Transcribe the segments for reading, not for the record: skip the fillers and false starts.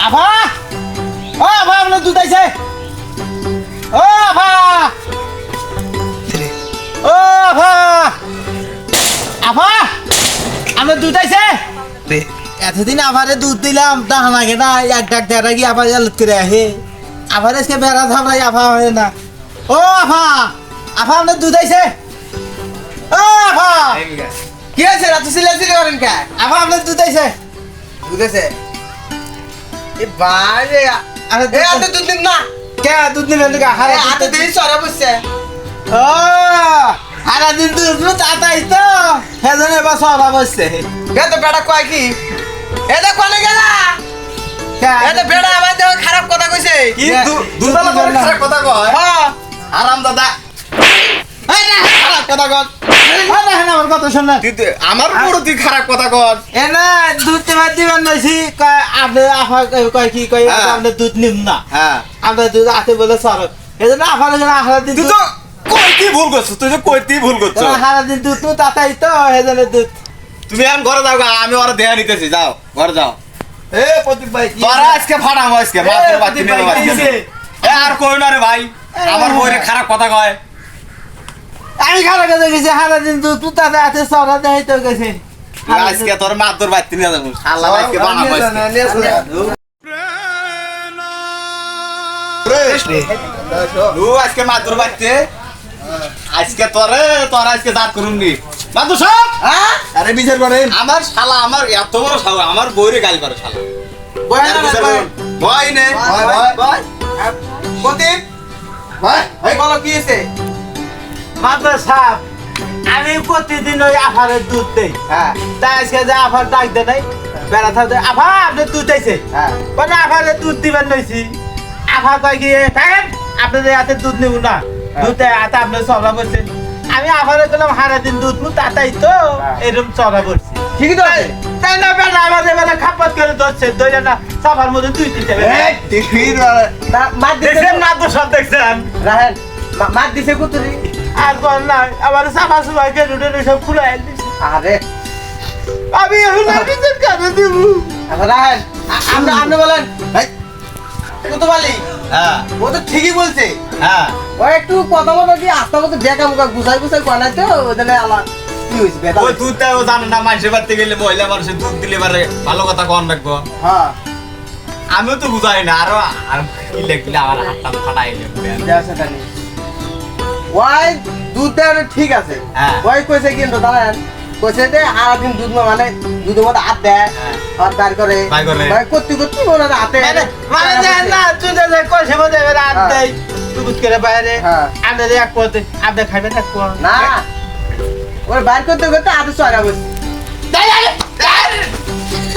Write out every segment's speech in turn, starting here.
আফা ও আফা আপনার দুধ আইছে ও আফা ও আফা আফা আপনার দুধ আইছে এতদিন আফারে দুধ দিলাম তা হানাকে না এক ডাক দেড়া কি আফা আলত করে আহে আফার আজকে বেড়া থামলাই আফা হয় না ও আফা আফা আপনার দুধ আইছে ও আফা কি আছে রাত সিলাসিলি করেন কে আফা আপনার দুধ আইছে বুঝেছে এ বাইরে আরে এ আপনি দুধ দিন না কে দুধ নিবেন না হারে হাতে দিয়ে সরা বসছে ও হারা দিন দুধ নো তাতাই তো হেজনে বা সরা বসছে কে তো বেটা কয় কি এ তো কোনে গেলা এ তো বেটা আমার দেহ খারাপ কথা কইছে কি দুধলা তো খারাপ কথা কয় হ্যাঁ আরাম দাদা এই না খারাপ কথা কর হ্যাঁ না আমার কথা শুন না আমার পুরো তুই খারাপ কথা কর এ না দুধ তোমার দিবেন নইছি কয় আপনি আফা কয় কি কয় আপনি দুধ নিম না হ্যাঁ আপনি দুধ আছে বলে সর এজন্য আফার জন্য হারা দিন তুই তো কইতি ভুল করছিস তুই তো কইতি ভুল করছিস হারা দিন দুধ নো তাতাই তো হেজনে দুধ তুমি এখন ঘরে যাও গা, আমি ওরা দেয়া নিতেছি যাও ঘরে যাও এ প্রতীক ভাই কি তোরা আজকে ফাটাম আজকে মাত্র বাতি নিয়ে বাতি এ আর কই না রে ভাই আমার বইরে খারাপ কথা কয় আমি খারাপ কথা গেছি হারা দিন দুধ তাতে আছে সরা দেয় তো গেছে আজকে তোর মাত্র বাতি নিয়ে যাবো শালা আজকে বানাবো দু আজকে মাত্র বাতি আজকে তোরা আজকে দাঁত করুন নি মাত্র সব আরে বিচার করেন আমার শালা আমার এত বড় শালা আমার বইরে গাল পারে শালা ভয় নেই প্রদীপ ভাই ভাই বলো কি হয়েছে মাত্র সাপ আমি প্রতিদিন ওই আফারের দুধ দেই হ্যাঁ তাই আজকে যে আফার ডাক দে নাই বেড়া থাকতে আফা আপনি দুধ দিয়েছে হ্যাঁ মানে আফারে দুধ দিবেন নইছি আফা কয় কি থাকেন আপনাদের হাতে দুধ নেব না দুধ হাতে আপনি চড়া করছেন আমি আফারে গেলাম হারা দিন দুধ নু তাতাই তো এরকম চড়া করছি ঠিকই তো আছে তাই না বেড়া আমাদের বেলা খাপাত করে ধরছে ধরে না সাফার মধ্যে দুই তিনটে ঠিকই মার দেখছেন না তো সব দেখছেন রাহেন মার দিছে কুতুরি আর কর না আমার সাফা সুফাই কে রুটে সব খুলে দিছে আরে আমি এখন নিজের কানে দিব রাহেন আপনি বলেন ভাই কত বলি হ্যাঁ ও তো ঠিকই বলছে হ্যাঁ ও একটু কথা বলতে কি আস্তে আস্তে দেখা মুখা গুছাই গুছাই বানাই তো ওখানে আমার কি হইছে বেটা ওই দুধটাও জানে না মানুষের বাড়িতে গেলে মহিলা মানুষের দুধ দিলে পারে ভালো কথা কন রাখবো হ্যাঁ আমিও তো বুঝাই না আরো আর কি লেখলে আমার হাতটা ফাটাই যাচ্ছে তানি ওই দুধ দেওয়া ঠিক আছে হ্যাঁ। ওই কইছে কিন্তু দাঁড়ান কইছে যে আর দিন দুধ না মানে দুধের মধ্যে হাত দেয় হ্যাঁ। হাত বার করে বার করে। ভাই করতে করতে মনে হয় হাতে মানে দেন না তুই যে কইছে মধ্যে রাত দেই তুই করে বাইরে হ্যাঁ। আপনি এক পথে আপনি খাবেন এক পথ না ওই বার করতে করতে হাতে সরা বসে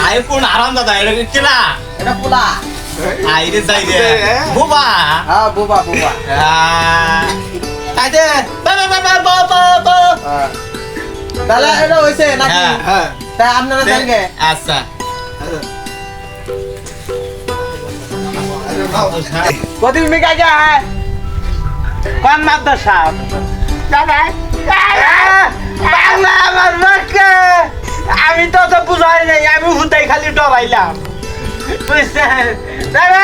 আই কোন আরাম দাদা এটা কি না এটা পোলা আই রে যাই রে বুবা হ্যাঁ বুবা বুবা তাই দে বাবা বাবা বাবা হ্যাঁ। তাহলে এটা হইছে নাকি হ্যাঁ হ্যাঁ তাই আপনারা জানগে আচ্ছা কত মিনিট আগে হ্যাঁ কোন মাদ্রাসা সাহেব দাদা বাংলা আমার বাক্যে আমি তো বুঝাই নাই আমি হুতাই খালি ডরাইলাম বুঝছেন দাদা